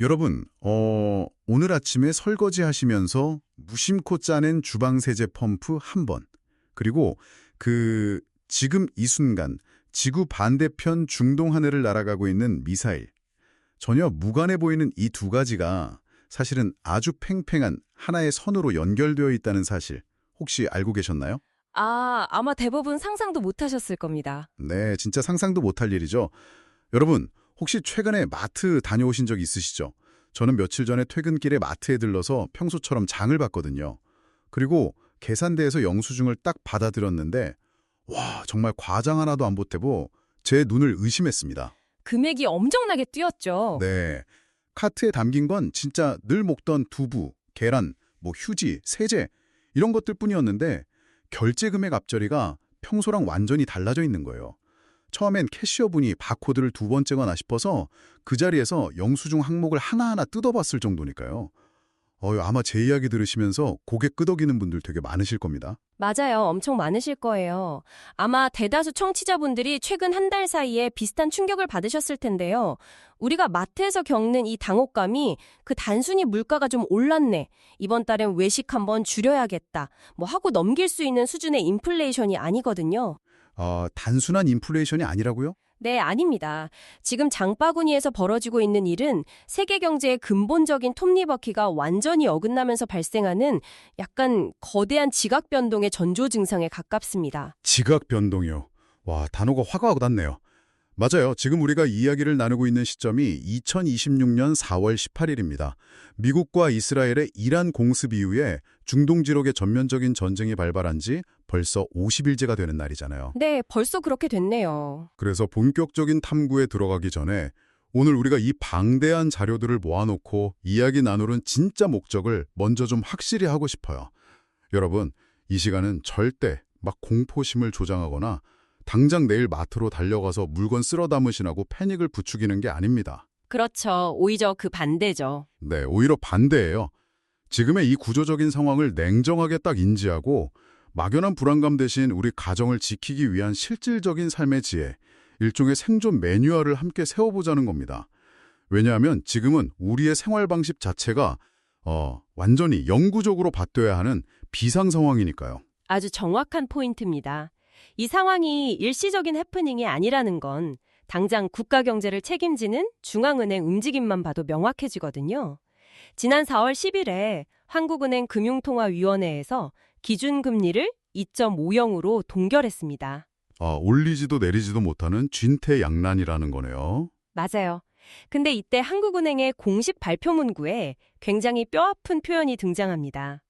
여러분, 오늘 아침에 설거지 하시면서 무심코 짜낸 주방세제 펌프 한 번, 그리고 지금 이 순간 지구 반대편 중동 하늘을 날아가고 있는 미사일, 전혀 무관해 보이는 이 두 가지가 사실은 아주 팽팽한 하나의 선으로 연결되어 있다는 사실, 혹시 알고 계셨나요? 아마 대부분 상상도 못 하셨을 겁니다. 네, 진짜 상상도 못할 일이죠. 여러분, 혹시 최근에 마트 다녀오신 적 있으시죠? 저는 며칠 전에 퇴근길에 마트에 들러서 평소처럼 장을 봤거든요. 그리고 계산대에서 영수증을 딱 받아들였는데 와, 정말 과장 하나도 안 보태고 제 눈을 의심했습니다. 금액이 엄청나게 뛰었죠. 네, 카트에 담긴 건 진짜 늘 먹던 두부, 계란, 휴지, 세제 이런 것들 뿐이었는데 결제 금액 앞자리가 평소랑 완전히 달라져 있는 거예요. 처음엔 캐시어분이 바코드를 두 번 찍거나 싶어서 그 자리에서 영수증 항목을 하나하나 뜯어봤을 정도니까요. 아마 제 이야기 들으시면서 고개 끄덕이는 분들 되게 많으실 겁니다. 맞아요. 엄청 많으실 거예요. 아마 대다수 청취자분들이 최근 한 달 사이에 비슷한 충격을 받으셨을 텐데요. 우리가 마트에서 겪는 이 당혹감이 단순히 물가가 좀 올랐네, 이번 달엔 외식 한번 줄여야겠다, 하고 넘길 수 있는 수준의 인플레이션이 아니거든요. 단순한 인플레이션이 아니라고요? 네, 아닙니다. 지금 장바구니에서 벌어지고 있는 일은 세계 경제의 근본적인 톱니바퀴가 완전히 어긋나면서 발생하는 약간 거대한 지각 변동의 전조 증상에 가깝습니다. 지각 변동이요. 와, 단어가 화가 와닿네요. 맞아요. 지금 우리가 이야기를 나누고 있는 시점이 2026년 4월 18일입니다. 미국과 이스라엘의 이란 공습 이후에 중동 지역의 전면적인 전쟁이 발발한 지 벌써 50일째가 되는 날이잖아요. 네, 벌써 그렇게 됐네요. 그래서 본격적인 탐구에 들어가기 전에 오늘 우리가 이 방대한 자료들을 모아놓고 이야기 나누는 진짜 목적을 먼저 좀 확실히 하고 싶어요. 여러분, 이 시간은 절대 공포심을 조장하거나 당장 내일 마트로 달려가서 물건 쓸어 담으시라고 패닉을 부추기는 게 아닙니다. 그렇죠. 오히려 그 반대죠. 네, 오히려 반대예요. 지금의 이 구조적인 상황을 냉정하게 딱 인지하고 막연한 불안감 대신 우리 가정을 지키기 위한 실질적인 삶의 지혜, 일종의 생존 매뉴얼을 함께 세워보자는 겁니다. 왜냐하면 지금은 우리의 생활 방식 자체가 완전히 영구적으로 받쳐야 하는 비상 상황이니까요. 아주 정확한 포인트입니다. 이 상황이 일시적인 해프닝이 아니라는 건 당장 국가 경제를 책임지는 중앙은행 움직임만 봐도 명확해지거든요. 지난 4월 10일에 한국은행 금융통화위원회에서 기준금리를 2.50으로 동결했습니다. 올리지도 내리지도 못하는 쥔퇴양난이라는 거네요. 맞아요. 근데 이때 한국은행의 공식 발표 문구에 굉장히 뼈아픈 표현이 등장합니다.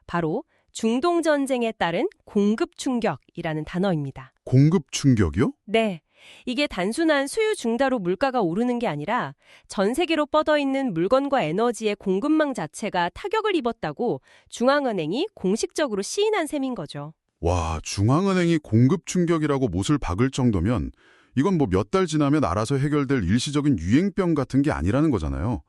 바로 중동 전쟁에 따른 공급 충격이라는 단어입니다. 공급 충격이요? 네. 이게 단순한 수요 증가로 물가가 오르는 게 아니라 전 세계로 뻗어있는 물건과 에너지의 공급망 자체가 타격을 입었다고 중앙은행이 공식적으로 시인한 셈인 거죠. 와, 중앙은행이 공급 충격이라고 못을 박을 정도면 이건 몇 달 지나면 알아서 해결될 일시적인 유행병 같은 게 아니라는 거잖아요.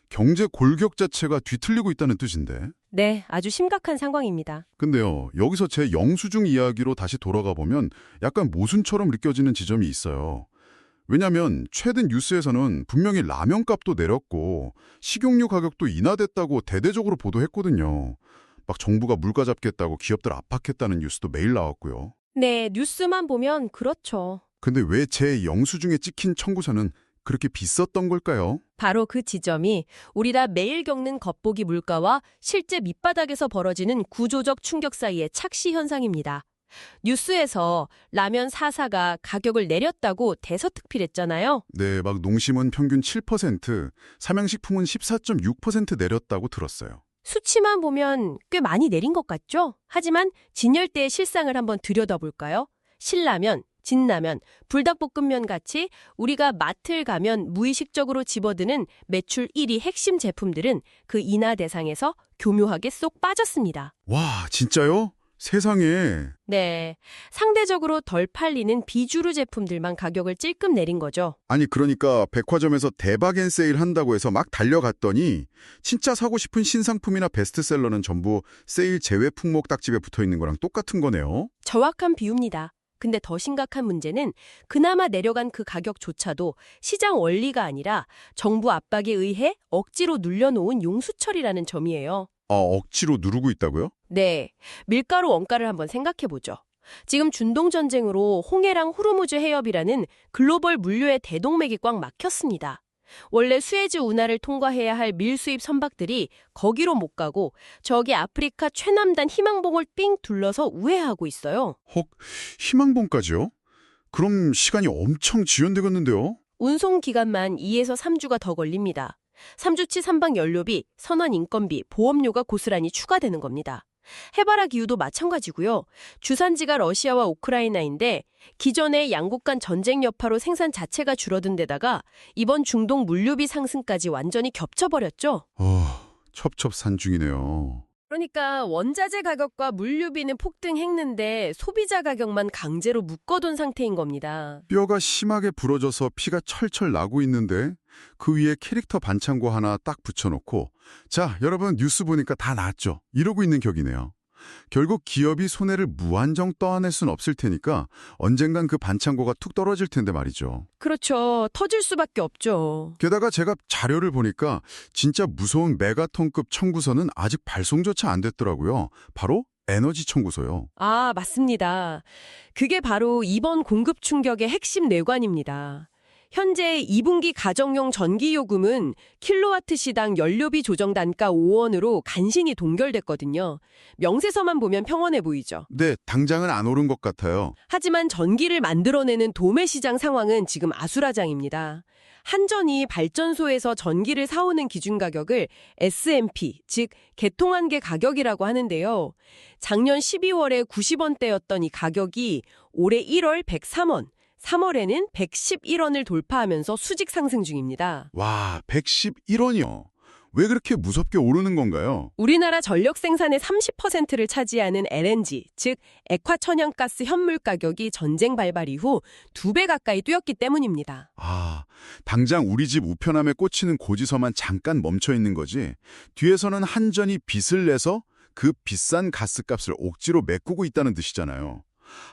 경제 골격 자체가 뒤틀리고 있다는 뜻인데. 네, 아주 심각한 상황입니다. 근데요, 여기서 제 영수증 이야기로 다시 돌아가 보면 약간 모순처럼 느껴지는 지점이 있어요. 왜냐하면 최근 뉴스에서는 분명히 라면 값도 내렸고 식용유 가격도 인하됐다고 대대적으로 보도했거든요. 정부가 물가 잡겠다고 기업들 압박했다는 뉴스도 매일 나왔고요. 네, 뉴스만 보면 그렇죠. 근데 왜 제 영수증에 찍힌 청구서는 그렇게 비쌌던 걸까요? 바로 그 지점이 우리 다 매일 겪는 겉보기 물가와 실제 밑바닥에서 벌어지는 구조적 충격 사이의 착시 현상입니다. 뉴스에서 라면 4사가 가격을 내렸다고 대서특필했잖아요. 네, 농심은 평균 7%, 삼양식품은 14.6% 내렸다고 들었어요. 수치만 보면 꽤 많이 내린 것 같죠? 하지만 진열대의 실상을 한번 들여다볼까요? 신라면, 진라면, 불닭볶음면 같이 우리가 마트를 가면 무의식적으로 집어드는 매출 1위 핵심 제품들은 그 인하 대상에서 교묘하게 쏙 빠졌습니다. 와, 진짜요? 세상에. 네, 상대적으로 덜 팔리는 비주류 제품들만 가격을 찔끔 내린 거죠. 아니 그러니까 백화점에서 대박 앤 세일 한다고 해서 막 달려갔더니 진짜 사고 싶은 신상품이나 베스트셀러는 전부 세일 제외 품목 딱집에 붙어있는 거랑 똑같은 거네요. 정확한 비유입니다. 근데 더 심각한 문제는 그나마 내려간 그 가격조차도 시장 원리가 아니라 정부 압박에 의해 억지로 눌려놓은 용수철이라는 점이에요. 억지로 누르고 있다고요? 네, 밀가루 원가를 한번 생각해보죠. 지금 중동전쟁으로 홍해랑 호르무즈 해협이라는 글로벌 물류의 대동맥이 꽉 막혔습니다. 원래 수에즈 운하를 통과해야 할 밀수입 선박들이 거기로 못 가고 저기 아프리카 최남단 희망봉을 삥 둘러서 우회하고 있어요. 혹 희망봉까지요? 그럼 시간이 엄청 지연되겠는데요? 운송 기간만 2에서 3주가 더 걸립니다. 3주치 선박 연료비, 선원 인건비, 보험료가 고스란히 추가되는 겁니다. 해바라 기후도 마찬가지고요. 주산지가 러시아와 우크라이나인데 기존의 양국 간 전쟁 여파로 생산 자체가 줄어든 데다가 이번 중동 물류비 상승까지 완전히 겹쳐버렸죠. 첩첩산중이네요. 그러니까 원자재 가격과 물류비는 폭등했는데 소비자 가격만 강제로 묶어둔 상태인 겁니다. 뼈가 심하게 부러져서 피가 철철 나고 있는데 그 위에 캐릭터 반창고 하나 딱 붙여놓고 자, 여러분 뉴스 보니까 다 나았죠. 이러고 있는 격이네요. 결국 기업이 손해를 무한정 떠안을 순 없을 테니까 언젠간 그 반창고가 툭 떨어질 텐데 말이죠. 그렇죠. 터질 수밖에 없죠. 게다가 제가 자료를 보니까 진짜 무서운 메가톤급 청구서는 아직 발송조차 안 됐더라고요. 바로 에너지 청구서요. 아, 맞습니다. 그게 바로 이번 공급 충격의 핵심 내관입니다. 현재 2분기 가정용 전기요금은 킬로와트 시당 연료비 조정 단가 5원으로 간신히 동결됐거든요. 명세서만 보면 평온해 보이죠. 네, 당장은 안 오른 것 같아요. 하지만 전기를 만들어내는 도매 시장 상황은 지금 아수라장입니다. 한전이 발전소에서 전기를 사오는 기준 가격을 SMP, 즉 개통한계 가격이라고 하는데요. 작년 12월에 90원대였던 이 가격이 올해 1월 103원, 3월에는 111원을 돌파하면서 수직 상승 중입니다. 와, 111원이요. 왜 그렇게 무섭게 오르는 건가요? 우리나라 전력 생산의 30%를 차지하는 LNG, 즉 액화천연가스 현물 가격이 전쟁 발발 이후 2배 가까이 뛰었기 때문입니다. 당장 우리 집 우편함에 꽂히는 고지서만 잠깐 멈춰 있는 거지. 뒤에서는 한전이 빚을 내서 그 비싼 가스값을 억지로 메꾸고 있다는 뜻이잖아요.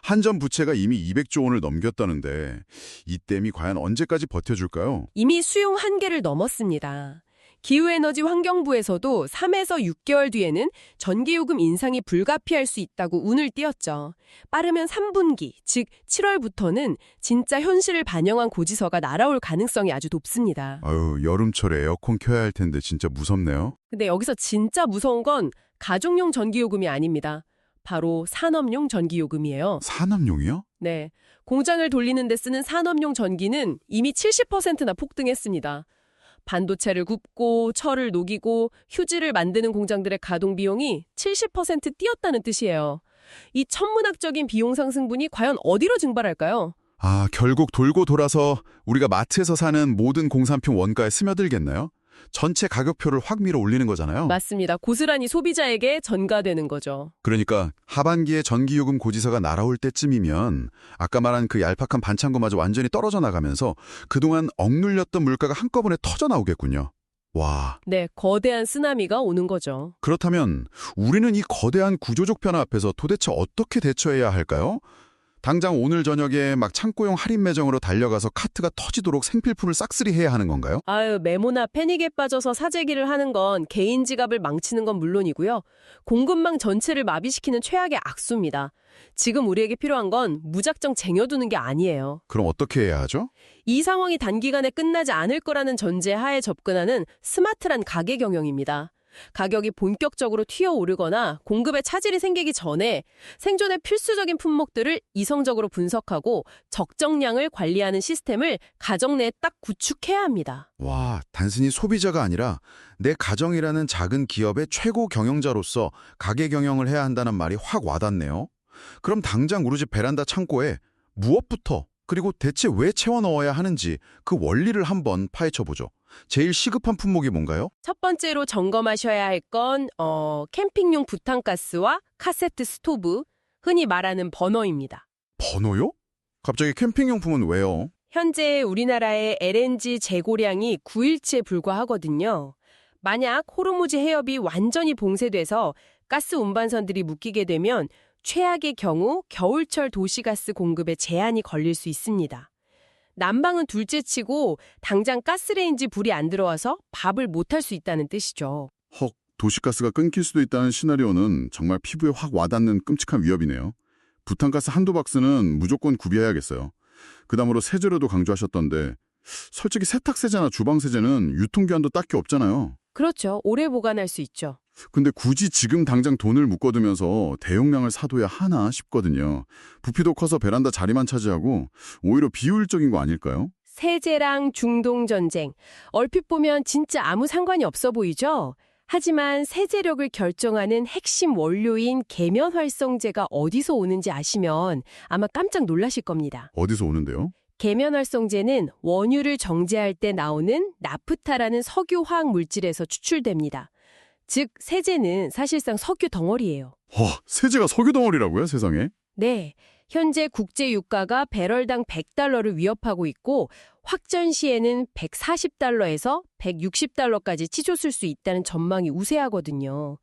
한전 부채가 이미 200조 원을 넘겼다는데 이 댐이 과연 언제까지 버텨줄까요? 이미 수용 한계를 넘었습니다. 기후에너지 환경부에서도 3에서 6개월 뒤에는 전기요금 인상이 불가피할 수 있다고 운을 띄웠죠. 빠르면 3분기, 즉 7월부터는 진짜 현실을 반영한 고지서가 날아올 가능성이 아주 높습니다. 여름철에 에어컨 켜야 할 텐데 진짜 무섭네요. 근데 여기서 진짜 무서운 건 가정용 전기요금이 아닙니다. 바로 산업용 전기요금이에요. 산업용이요? 네, 공장을 돌리는 데 쓰는 산업용 전기는 이미 70%나 폭등했습니다. 반도체를 굽고 철을 녹이고 휴지를 만드는 공장들의 가동 비용이 70% 뛰었다는 뜻이에요. 이 천문학적인 비용 상승분이 과연 어디로 증발할까요? 결국 돌고 돌아서 우리가 마트에서 사는 모든 공산품 원가에 스며들겠나요? 전체 가격표를 확 밀어 올리는 거잖아요. 맞습니다. 고스란히 소비자에게 전가되는 거죠. 그러니까 하반기에 전기요금 고지서가 날아올 때쯤이면 아까 말한 그 얄팍한 반창고마저 완전히 떨어져 나가면서 그동안 억눌렸던 물가가 한꺼번에 터져 나오겠군요. 와. 네, 거대한 쓰나미가 오는 거죠. 그렇다면 우리는 이 거대한 구조적 변화 앞에서 도대체 어떻게 대처해야 할까요? 당장 오늘 저녁에 막 창고용 할인 매장으로 달려가서 카트가 터지도록 생필품을 싹쓸이 해야 하는 건가요? 메모나 패닉에 빠져서 사재기를 하는 건 개인 지갑을 망치는 건 물론이고요. 공급망 전체를 마비시키는 최악의 악수입니다. 지금 우리에게 필요한 건 무작정 쟁여두는 게 아니에요. 그럼 어떻게 해야 하죠? 이 상황이 단기간에 끝나지 않을 거라는 전제하에 접근하는 스마트한 가계 경영입니다. 가격이 본격적으로 튀어오르거나 공급에 차질이 생기기 전에 생존에 필수적인 품목들을 이성적으로 분석하고 적정량을 관리하는 시스템을 가정 내에 딱 구축해야 합니다. 와, 단순히 소비자가 아니라 내 가정이라는 작은 기업의 최고 경영자로서 가계 경영을 해야 한다는 말이 확 와닿네요. 그럼 당장 우리 집 베란다 창고에 무엇부터 그리고 대체 왜 채워 넣어야 하는지 그 원리를 한번 파헤쳐보죠. 제일 시급한 품목이 뭔가요? 첫 번째로 점검하셔야 할 건 캠핑용 부탄가스와 카세트 스토브, 흔히 말하는 버너입니다. 버너요? 갑자기 캠핑용품은 왜요? 현재 우리나라의 LNG 재고량이 9일치에 불과하거든요. 만약 호르무즈 해협이 완전히 봉쇄돼서 가스 운반선들이 묶이게 되면 최악의 경우 겨울철 도시가스 공급에 제한이 걸릴 수 있습니다. 난방은 둘째치고 당장 가스레인지 불이 안 들어와서 밥을 못할 수 있다는 뜻이죠. 헉, 도시가스가 끊길 수도 있다는 시나리오는 정말 피부에 확 와닿는 끔찍한 위협이네요. 부탄가스 한두 박스는 무조건 구비해야겠어요. 그다음으로 세제로도 강조하셨던데 솔직히 세탁세제나 주방세제는 유통기한도 딱히 없잖아요. 그렇죠. 오래 보관할 수 있죠. 근데 굳이 지금 당장 돈을 묶어두면서 대용량을 사둬야 하나 싶거든요. 부피도 커서 베란다 자리만 차지하고 오히려 비효율적인 거 아닐까요? 세제랑 중동 전쟁. 얼핏 보면 진짜 아무 상관이 없어 보이죠? 하지만 세제력을 결정하는 핵심 원료인 계면활성제가 어디서 오는지 아시면 아마 깜짝 놀라실 겁니다. 어디서 오는데요? 계면활성제는 원유를 정제할 때 나오는 나프타라는 석유 화학 물질에서 추출됩니다. 즉, 세제는 사실상 석유 덩어리예요. 세제가 석유 덩어리라고요, 세상에? 네, 현재 국제 유가가 배럴당 100달러를 위협하고 있고 확전 시에는 140달러에서 160달러까지 치솟을 수 있다는 전망이 우세하거든요.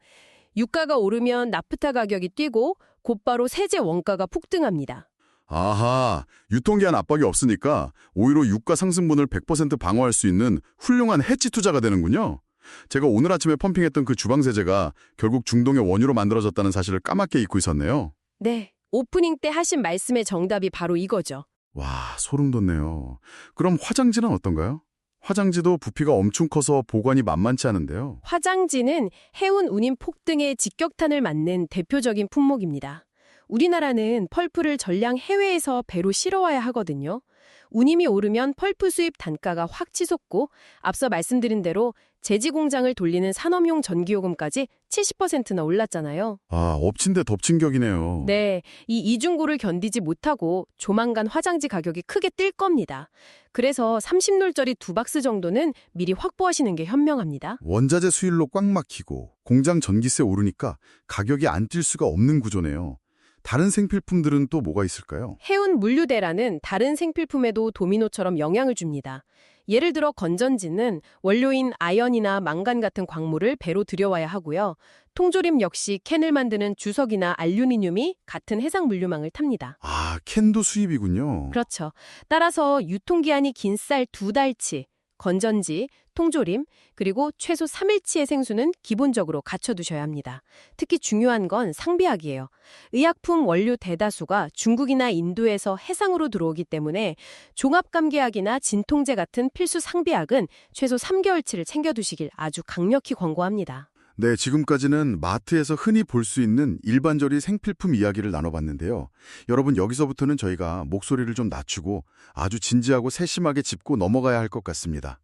유가가 오르면 나프타 가격이 뛰고 곧바로 세제 원가가 폭등합니다. 아하, 유통기한 압박이 없으니까 오히려 유가 상승분을 100% 방어할 수 있는 훌륭한 해치 투자가 되는군요. 제가 오늘 아침에 펌핑했던 그 주방세제가 결국 중동의 원유로 만들어졌다는 사실을 까맣게 잊고 있었네요. 네, 오프닝 때 하신 말씀의 정답이 바로 이거죠. 와, 소름 돋네요. 그럼 화장지는 어떤가요? 화장지도 부피가 엄청 커서 보관이 만만치 않은데요. 화장지는 해운 운임 폭등의 직격탄을 맞는 대표적인 품목입니다. 우리나라는 펄프를 전량 해외에서 배로 실어와야 하거든요. 운임이 오르면 펄프 수입 단가가 확 치솟고 앞서 말씀드린 대로 제지 공장을 돌리는 산업용 전기요금까지 70%나 올랐잖아요. 아, 엎친 데 덮친 격이네요. 네, 이 이중고를 견디지 못하고 조만간 화장지 가격이 크게 뛸 겁니다. 그래서 30롤짜리 2박스 정도는 미리 확보하시는 게 현명합니다. 원자재 수일로 꽉 막히고 공장 전기세 오르니까 가격이 안 뛸 수가 없는 구조네요. 다른 생필품들은 또 뭐가 있을까요? 해운 물류대라는 다른 생필품에도 도미노처럼 영향을 줍니다. 예를 들어 건전지는 원료인 아연이나 망간 같은 광물을 배로 들여와야 하고요. 통조림 역시 캔을 만드는 주석이나 알루미늄이 같은 해상 물류망을 탑니다. 아, 캔도 수입이군요. 그렇죠. 따라서 유통기한이 긴 쌀 2달치, 건전지, 통조림, 그리고 최소 3일치의 생수는 기본적으로 갖춰두셔야 합니다. 특히 중요한 건 상비약이에요. 의약품 원료 대다수가 중국이나 인도에서 해상으로 들어오기 때문에 종합감기약이나 진통제 같은 필수 상비약은 최소 3개월치를 챙겨두시길 아주 강력히 권고합니다. 네, 지금까지는 마트에서 흔히 볼 수 있는 일반적인 생필품 이야기를 나눠봤는데요. 여러분, 여기서부터는 저희가 목소리를 좀 낮추고 아주 진지하고 세심하게 짚고 넘어가야 할 것 같습니다.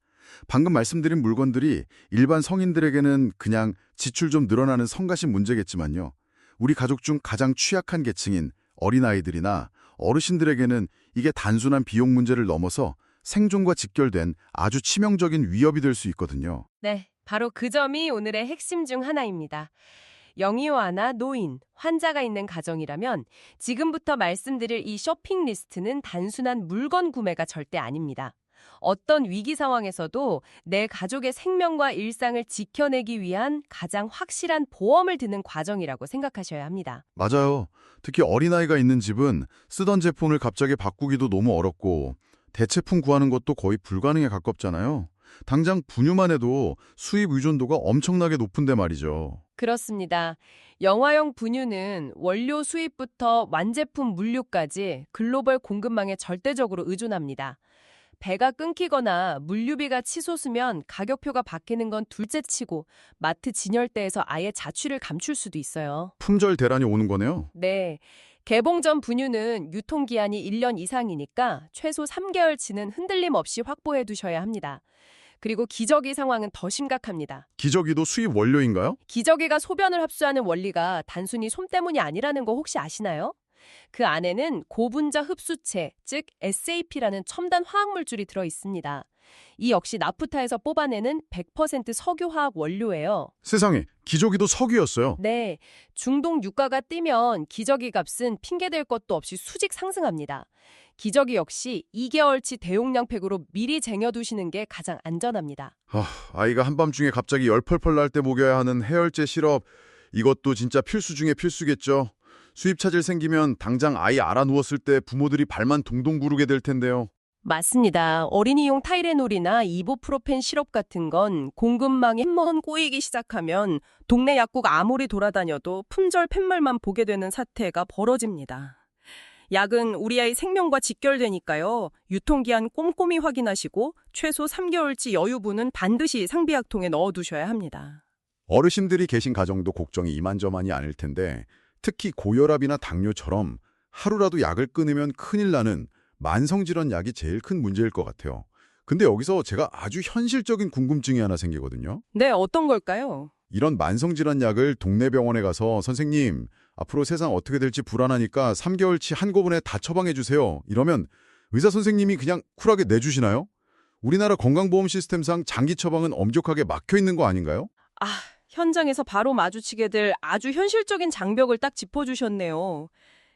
방금 말씀드린 물건들이 일반 성인들에게는 그냥 지출 좀 늘어나는 성가신 문제겠지만요. 우리 가족 중 가장 취약한 계층인 어린아이들이나 어르신들에게는 이게 단순한 비용 문제를 넘어서 생존과 직결된 아주 치명적인 위협이 될 수 있거든요. 네, 바로 그 점이 오늘의 핵심 중 하나입니다. 영유아나 노인, 환자가 있는 가정이라면 지금부터 말씀드릴 이 쇼핑 리스트는 단순한 물건 구매가 절대 아닙니다. 어떤 위기 상황에서도 내 가족의 생명과 일상을 지켜내기 위한 가장 확실한 보험을 드는 과정이라고 생각하셔야 합니다. 맞아요. 특히 어린아이가 있는 집은 쓰던 제품을 갑자기 바꾸기도 너무 어렵고 대체품 구하는 것도 거의 불가능에 가깝잖아요. 당장 분유만 해도 수입 의존도가 엄청나게 높은데 말이죠. 그렇습니다. 영화용 분유는 원료 수입부터 완제품 물류까지 글로벌 공급망에 절대적으로 의존합니다. 배가 끊기거나 물류비가 치솟으면 가격표가 바뀌는 건 둘째치고 마트 진열대에서 아예 자취를 감출 수도 있어요. 품절 대란이 오는 거네요. 네. 개봉 전 분유는 유통기한이 1년 이상이니까 최소 3개월치는 흔들림 없이 확보해 두셔야 합니다. 그리고 기저귀 상황은 더 심각합니다. 기저귀도 수입 원료인가요? 기저귀가 소변을 흡수하는 원리가 단순히 솜 때문이 아니라는 거 혹시 아시나요? 그 안에는 고분자 흡수체, 즉 SAP라는 첨단 화학물질이 들어 있습니다. 이 역시 나프타에서 뽑아내는 100% 석유화학 원료예요. 세상에, 기저귀도 석유였어요. 네, 중동 유가가 뛰면 기저귀 값은 핑계댈 것도 없이 수직 상승합니다. 기저귀 역시 2개월치 대용량 팩으로 미리 쟁여두시는 게 가장 안전합니다. 아이가 한밤중에 갑자기 열 펄펄 날 때 먹여야 하는 해열제 시럽, 이것도 진짜 필수 중에 필수겠죠. 수입 차질 생기면 당장 아이 알아 누웠을 때 부모들이 발만 동동 구르게 될 텐데요. 맞습니다. 어린이용 타이레놀이나 이보프로펜 시럽 같은 건 공급망에 한번 꼬이기 시작하면 동네 약국 아무리 돌아다녀도 품절 팻말만 보게 되는 사태가 벌어집니다. 약은 우리 아이 생명과 직결되니까요. 유통기한 꼼꼼히 확인하시고 최소 3개월치 여유분은 반드시 상비약통에 넣어두셔야 합니다. 어르신들이 계신 가정도 걱정이 이만저만이 아닐 텐데 특히 고혈압이나 당뇨처럼 하루라도 약을 끊으면 큰일 나는 만성질환 약이 제일 큰 문제일 것 같아요. 근데 여기서 제가 아주 현실적인 궁금증이 하나 생기거든요. 네, 어떤 걸까요? 이런 만성질환 약을 동네 병원에 가서 선생님, 앞으로 세상 어떻게 될지 불안하니까 3개월치 한꺼번에 다 처방해 주세요. 이러면 의사 선생님이 그냥 쿨하게 내주시나요? 우리나라 건강보험 시스템상 장기 처방은 엄격하게 막혀 있는 거 아닌가요? 현장에서 바로 마주치게 될 아주 현실적인 장벽을 딱 짚어주셨네요.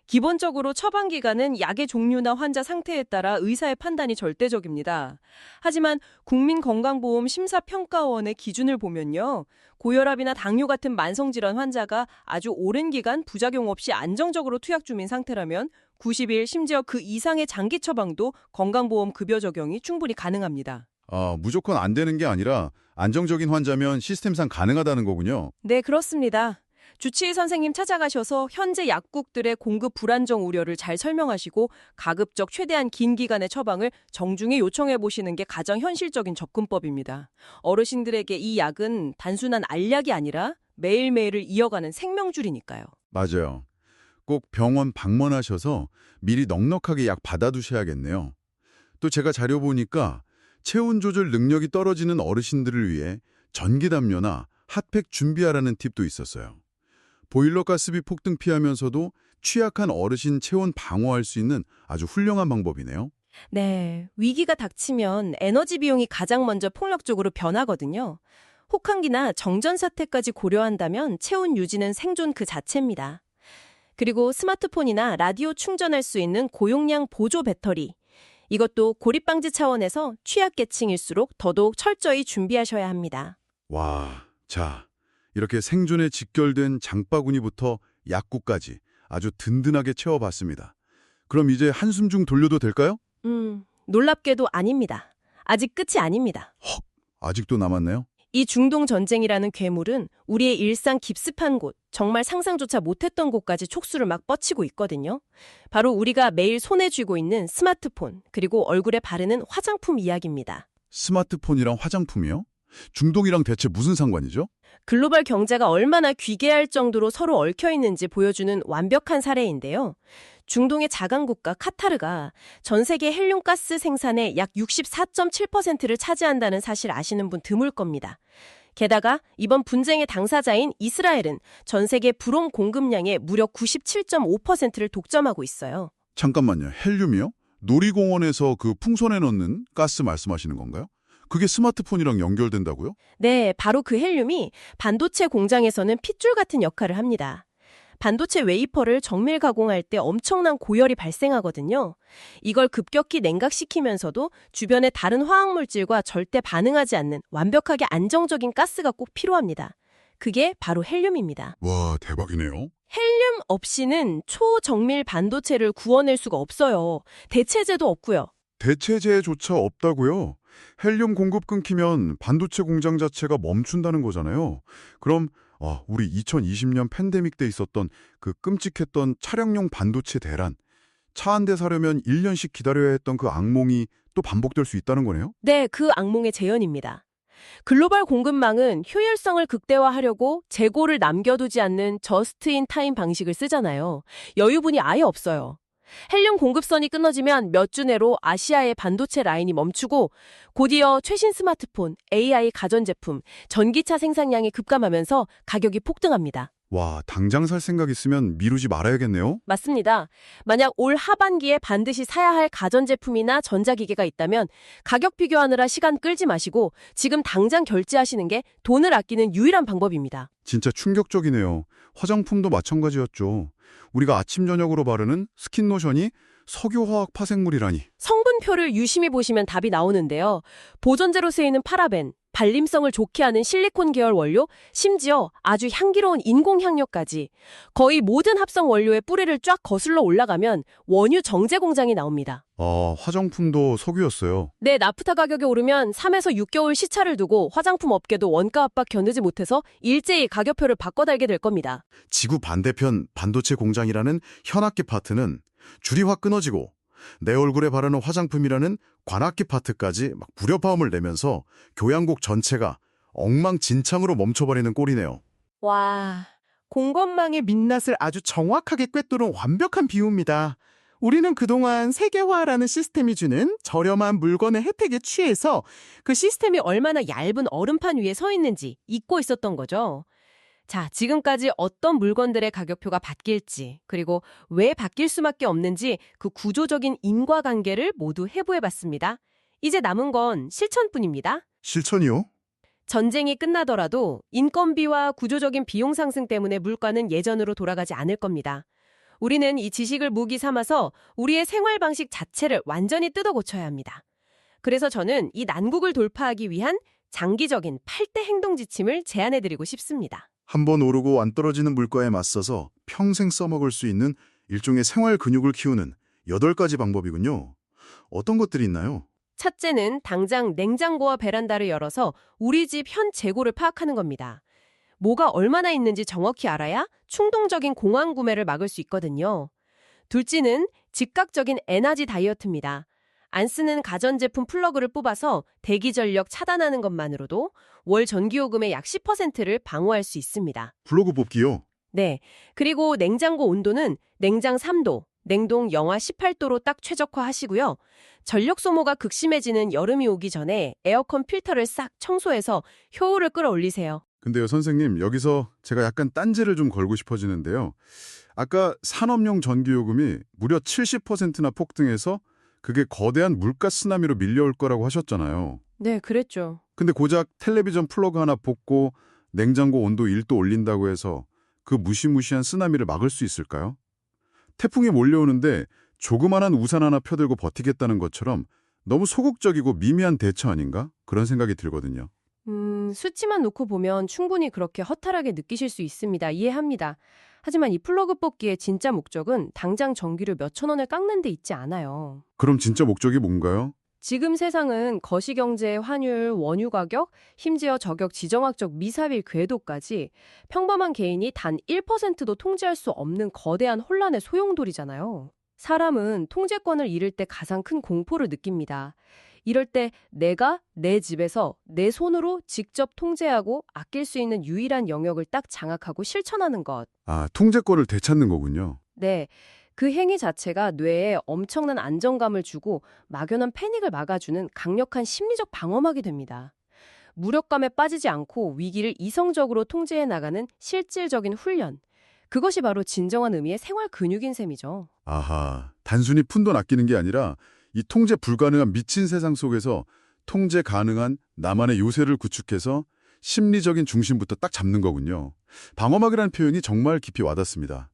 기본적으로 처방 기간은 약의 종류나 환자 상태에 따라 의사의 판단이 절대적입니다. 하지만 국민건강보험 심사평가원의 기준을 보면요. 고혈압이나 당뇨 같은 만성질환 환자가 아주 오랜 기간 부작용 없이 안정적으로 투약 중인 상태라면 90일 심지어 그 이상의 장기 처방도 건강보험 급여 적용이 충분히 가능합니다. 무조건 안 되는 게 아니라 안정적인 환자면 시스템상 가능하다는 거군요. 네, 그렇습니다. 주치의 선생님 찾아가셔서 현재 약국들의 공급 불안정 우려를 잘 설명하시고 가급적 최대한 긴 기간의 처방을 정중히 요청해 보시는 게 가장 현실적인 접근법입니다. 어르신들에게 이 약은 단순한 알약이 아니라 매일매일을 이어가는 생명줄이니까요. 맞아요. 꼭 병원 방문하셔서 미리 넉넉하게 약 받아두셔야겠네요. 또 제가 자료 보니까 체온 조절 능력이 떨어지는 어르신들을 위해 전기담요나 핫팩 준비하라는 팁도 있었어요. 보일러 가스비 폭등 피하면서도 취약한 어르신 체온 방어할 수 있는 아주 훌륭한 방법이네요. 네, 위기가 닥치면 에너지 비용이 가장 먼저 폭력적으로 변하거든요. 혹한기나 정전 사태까지 고려한다면 체온 유지는 생존 그 자체입니다. 그리고 스마트폰이나 라디오 충전할 수 있는 고용량 보조 배터리. 이것도 고립 방지 차원에서 취약계층일수록 더더욱 철저히 준비하셔야 합니다. 와, 자, 이렇게 생존에 직결된 장바구니부터 약국까지 아주 든든하게 채워봤습니다. 그럼 이제 한숨 좀 돌려도 될까요? 놀랍게도 아닙니다. 아직 끝이 아닙니다. 아직도 남았네요? 이 중동 전쟁이라는 괴물은 우리의 일상 깊숙한 곳, 정말 상상조차 못했던 곳까지 촉수를 막 뻗치고 있거든요. 바로 우리가 매일 손에 쥐고 있는 스마트폰, 그리고 얼굴에 바르는 화장품 이야기입니다. 스마트폰이랑 화장품이요? 중동이랑 대체 무슨 상관이죠? 글로벌 경제가 얼마나 귀계할 정도로 서로 얽혀 있는지 보여주는 완벽한 사례인데요. 중동의 자강국가 카타르가 전 세계 헬륨가스 생산의 약 64.7%를 차지한다는 사실 아시는 분 드물 겁니다. 게다가 이번 분쟁의 당사자인 이스라엘은 전 세계 불온 공급량의 무려 97.5%를 독점하고 있어요. 잠깐만요. 헬륨이요? 놀이공원에서 그 풍선에 넣는 가스 말씀하시는 건가요? 그게 스마트폰이랑 연결된다고요? 네, 바로 그 헬륨이 반도체 공장에서는 핏줄 같은 역할을 합니다. 반도체 웨이퍼를 정밀 가공할 때 엄청난 고열이 발생하거든요. 이걸 급격히 냉각시키면서도 주변의 다른 화학물질과 절대 반응하지 않는 완벽하게 안정적인 가스가 꼭 필요합니다. 그게 바로 헬륨입니다. 와, 대박이네요. 헬륨 없이는 초정밀 반도체를 구워낼 수가 없어요. 대체제도 없고요. 대체제조차 없다고요? 헬륨 공급 끊기면 반도체 공장 자체가 멈춘다는 거잖아요. 그럼 우리 2020년 팬데믹 때 있었던 그 끔찍했던 차량용 반도체 대란, 차 한 대 사려면 1년씩 기다려야 했던 그 악몽이 또 반복될 수 있다는 거네요? 네, 그 악몽의 재현입니다. 글로벌 공급망은 효율성을 극대화하려고 재고를 남겨두지 않는 저스트-인-타임 방식을 쓰잖아요. 여유분이 아예 없어요. 헬륨 공급선이 끊어지면 몇 주 내로 아시아의 반도체 라인이 멈추고 곧이어 최신 스마트폰, AI 가전제품, 전기차 생산량이 급감하면서 가격이 폭등합니다. 와, 당장 살 생각 있으면 미루지 말아야겠네요? 맞습니다. 만약 올 하반기에 반드시 사야 할 가전제품이나 전자기기가 있다면 가격 비교하느라 시간 끌지 마시고 지금 당장 결제하시는 게 돈을 아끼는 유일한 방법입니다. 진짜 충격적이네요. 화장품도 마찬가지였죠. 우리가 아침 저녁으로 바르는 스킨로션이 석유화학 파생물이라니. 성분표를 유심히 보시면 답이 나오는데요. 보존제로 쓰이는 파라벤, 발림성을 좋게 하는 실리콘 계열 원료, 심지어 아주 향기로운 인공향료까지 거의 모든 합성 원료의 뿌리를 쫙 거슬러 올라가면 원유 정제 공장이 나옵니다. 화장품도 석유였어요. 네, 나프타 가격이 오르면 3에서 6개월 시차를 두고 화장품 업계도 원가 압박 견디지 못해서 일제히 가격표를 바꿔달게 될 겁니다. 지구 반대편 반도체 공장이라는 현악기 파트는 줄이 확 끊어지고 내 얼굴에 바르는 화장품이라는 관악기 파트까지 막 불협화음을 내면서 교양국 전체가 엉망진창으로 멈춰버리는 꼴이네요. 와, 공급망의 민낯을 아주 정확하게 꿰뚫은 완벽한 비유입니다. 우리는 그동안 세계화라는 시스템이 주는 저렴한 물건의 혜택에 취해서 그 시스템이 얼마나 얇은 얼음판 위에 서 있는지 잊고 있었던 거죠. 자, 지금까지 어떤 물건들의 가격표가 바뀔지, 그리고 왜 바뀔 수밖에 없는지 그 구조적인 인과관계를 모두 해부해봤습니다. 이제 남은 건 실천뿐입니다. 실천이요? 전쟁이 끝나더라도 인건비와 구조적인 비용 상승 때문에 물가는 예전으로 돌아가지 않을 겁니다. 우리는 이 지식을 무기 삼아서 우리의 생활 방식 자체를 완전히 뜯어 고쳐야 합니다. 그래서 저는 이 난국을 돌파하기 위한 장기적인 8대 행동 지침을 제안해드리고 싶습니다. 한번 오르고 안 떨어지는 물가에 맞서서 평생 써먹을 수 있는 일종의 생활 근육을 키우는 8가지 방법이군요. 어떤 것들이 있나요? 첫째는 당장 냉장고와 베란다를 열어서 우리 집 현 재고를 파악하는 겁니다. 뭐가 얼마나 있는지 정확히 알아야 충동적인 공황 구매를 막을 수 있거든요. 둘째는 즉각적인 에너지 다이어트입니다. 안 쓰는 가전제품 플러그를 뽑아서 대기 전력 차단하는 것만으로도 월 전기요금의 약 10%를 방어할 수 있습니다. 블로그 뽑기요? 네. 그리고 냉장고 온도는 냉장 3도, 냉동 영하 18도로 딱 최적화하시고요. 전력 소모가 극심해지는 여름이 오기 전에 에어컨 필터를 싹 청소해서 효율을 끌어올리세요. 근데요, 선생님, 여기서 제가 약간 딴지를 좀 걸고 싶어지는데요. 아까 산업용 전기요금이 무려 70%나 폭등해서 그게 거대한 물가 쓰나미로 밀려올 거라고 하셨잖아요. 네, 그랬죠. 근데 고작 텔레비전 플러그 하나 뽑고 냉장고 온도 1도 올린다고 해서 그 무시무시한 쓰나미를 막을 수 있을까요? 태풍이 몰려오는데 조그만한 우산 하나 펴들고 버티겠다는 것처럼 너무 소극적이고 미미한 대처 아닌가? 그런 생각이 들거든요. 수치만 놓고 보면 충분히 그렇게 허탈하게 느끼실 수 있습니다. 이해합니다. 하지만 이 플러그 뽑기의 진짜 목적은 당장 전기료 몇천 원을 깎는 데 있지 않아요. 그럼 진짜 목적이 뭔가요? 지금 세상은 거시경제, 환율, 원유 가격, 심지어 저격 지정학적 미사일 궤도까지 평범한 개인이 단 1%도 통제할 수 없는 거대한 혼란의 소용돌이잖아요. 사람은 통제권을 잃을 때 가장 큰 공포를 느낍니다. 이럴 때 내가 내 집에서 내 손으로 직접 통제하고 아낄 수 있는 유일한 영역을 딱 장악하고 실천하는 것. 통제권을 되찾는 거군요. 네. 그 행위 자체가 뇌에 엄청난 안정감을 주고 막연한 패닉을 막아주는 강력한 심리적 방어막이 됩니다. 무력감에 빠지지 않고 위기를 이성적으로 통제해 나가는 실질적인 훈련. 그것이 바로 진정한 의미의 생활 근육인 셈이죠. 아하, 단순히 푼돈 아끼는 게 아니라 이 통제 불가능한 미친 세상 속에서 통제 가능한 나만의 요새를 구축해서 심리적인 중심부터 딱 잡는 거군요. 방어막이라는 표현이 정말 깊이 와닿습니다.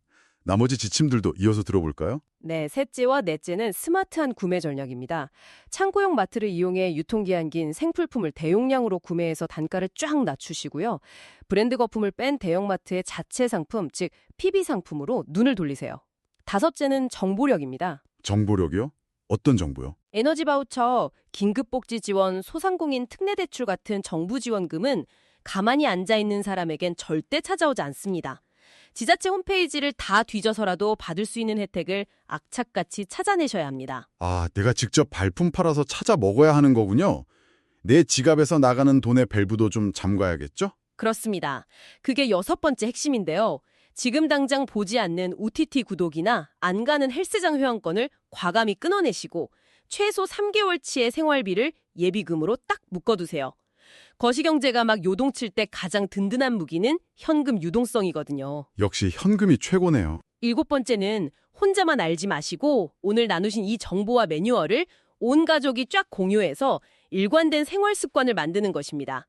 나머지 지침들도 이어서 들어볼까요? 네, 셋째와 넷째는 스마트한 구매 전략입니다. 창고형 마트를 이용해 유통기한 긴 생필품을 대용량으로 구매해서 단가를 쫙 낮추시고요. 브랜드 거품을 뺀 대형마트의 자체 상품, 즉 PB 상품으로 눈을 돌리세요. 다섯째는 정보력입니다. 정보력이요? 어떤 정보요? 에너지 바우처, 긴급복지 지원, 소상공인 특례 대출 같은 정부 지원금은 가만히 앉아있는 사람에겐 절대 찾아오지 않습니다. 지자체 홈페이지를 다 뒤져서라도 받을 수 있는 혜택을 악착같이 찾아내셔야 합니다. 내가 직접 발품 팔아서 찾아 먹어야 하는 거군요. 내 지갑에서 나가는 돈의 밸브도 좀 잠가야겠죠? 그렇습니다. 그게 6번째 핵심인데요. 지금 당장 보지 않는 OTT 구독이나 안 가는 헬스장 회원권을 과감히 끊어내시고 최소 3개월치의 생활비를 예비금으로 딱 묶어두세요. 거시경제가 막 요동칠 때 가장 든든한 무기는 현금 유동성이거든요. 역시 현금이 최고네요. 7번째는 혼자만 알지 마시고 오늘 나누신 이 정보와 매뉴얼을 온 가족이 쫙 공유해서 일관된 생활 습관을 만드는 것입니다.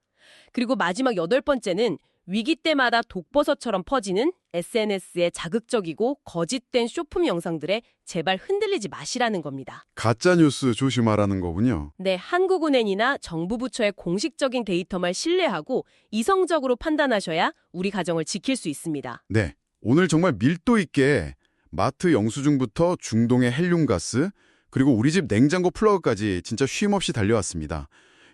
그리고 마지막 8번째는 위기 때마다 독버섯처럼 퍼지는 SNS의 자극적이고 거짓된 쇼품 영상들에 제발 흔들리지 마시라는 겁니다. 가짜뉴스 조심하라는 거군요. 네, 한국은행이나 정부 부처의 공식적인 데이터만 신뢰하고 이성적으로 판단하셔야 우리 가정을 지킬 수 있습니다. 네, 오늘 정말 밀도 있게 마트 영수증부터 중동의 헬륨가스, 그리고 우리 집 냉장고 플러그까지 진짜 쉼없이 달려왔습니다.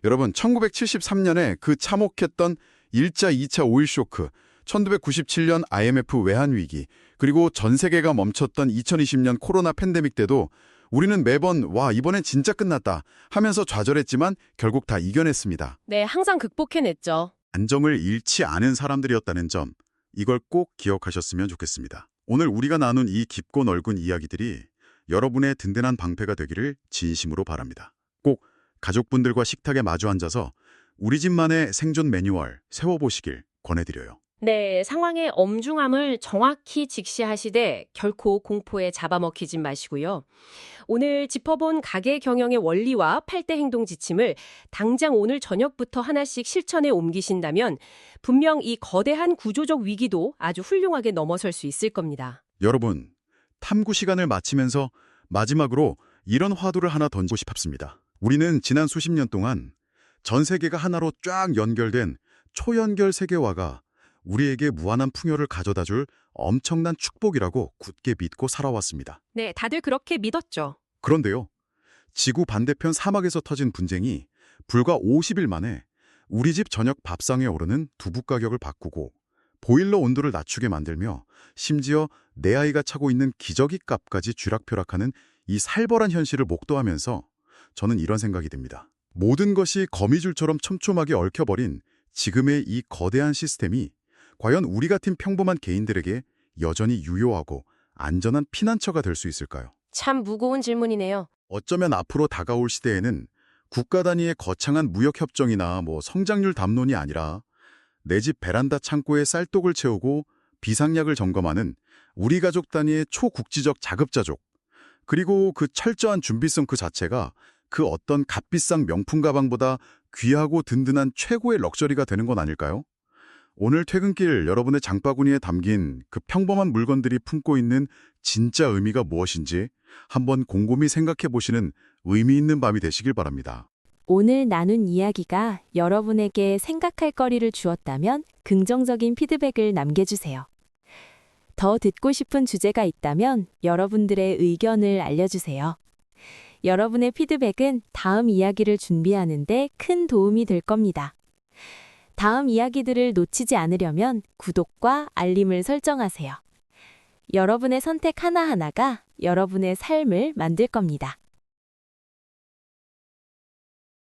여러분, 1973년에 그 참혹했던 1차, 2차 오일 쇼크, 1997년 IMF 외환위기, 그리고 전 세계가 멈췄던 2020년 코로나 팬데믹 때도 우리는 매번 와, 이번엔 진짜 끝났다 하면서 좌절했지만 결국 다 이겨냈습니다. 네, 항상 극복해냈죠. 안정을 잃지 않은 사람들이었다는 점, 이걸 꼭 기억하셨으면 좋겠습니다. 오늘 우리가 나눈 이 깊고 넓은 이야기들이 여러분의 든든한 방패가 되기를 진심으로 바랍니다. 꼭 가족분들과 식탁에 마주 앉아서 우리 집만의 생존 매뉴얼 세워보시길 권해드려요. 네, 상황의 엄중함을 정확히 직시하시되 결코 공포에 잡아먹히지 마시고요. 오늘 짚어본 가게 경영의 원리와 8대 행동 지침을 당장 오늘 저녁부터 하나씩 실천에 옮기신다면 분명 이 거대한 구조적 위기도 아주 훌륭하게 넘어설 수 있을 겁니다. 여러분, 탐구 시간을 마치면서 마지막으로 이런 화두를 하나 던지고 싶습니다. 우리는 지난 수십 년 동안 전 세계가 하나로 쫙 연결된 초연결 세계화가 우리에게 무한한 풍요를 가져다줄 엄청난 축복이라고 굳게 믿고 살아왔습니다. 네, 다들 그렇게 믿었죠. 그런데요, 지구 반대편 사막에서 터진 분쟁이 불과 50일 만에 우리 집 저녁 밥상에 오르는 두부 가격을 바꾸고 보일러 온도를 낮추게 만들며 심지어 내 아이가 차고 있는 기저귀 값까지 쥐락펴락하는 이 살벌한 현실을 목도하면서 저는 이런 생각이 듭니다. 모든 것이 거미줄처럼 촘촘하게 얽혀버린 지금의 이 거대한 시스템이 과연 우리 같은 평범한 개인들에게 여전히 유효하고 안전한 피난처가 될 수 있을까요? 참 무거운 질문이네요. 어쩌면 앞으로 다가올 시대에는 국가 단위의 거창한 무역협정이나 성장률 담론이 아니라 내 집 베란다 창고에 쌀독을 채우고 비상약을 점검하는 우리 가족 단위의 초국지적 자급자족, 그리고 그 철저한 준비성 그 자체가 그 어떤 값비싼 명품 가방보다 귀하고 든든한 최고의 럭셔리가 되는 건 아닐까요? 오늘 퇴근길 여러분의 장바구니에 담긴 그 평범한 물건들이 품고 있는 진짜 의미가 무엇인지 한번 곰곰이 생각해 보시는 의미 있는 밤이 되시길 바랍니다. 오늘 나눈 이야기가 여러분에게 생각할 거리를 주었다면 긍정적인 피드백을 남겨주세요. 더 듣고 싶은 주제가 있다면 여러분들의 의견을 알려주세요. 여러분의 피드백은 다음 이야기를 준비하는 데 큰 도움이 될 겁니다. 다음 이야기들을 놓치지 않으려면 구독과 알림을 설정하세요. 여러분의 선택 하나하나가 여러분의 삶을 만들 겁니다.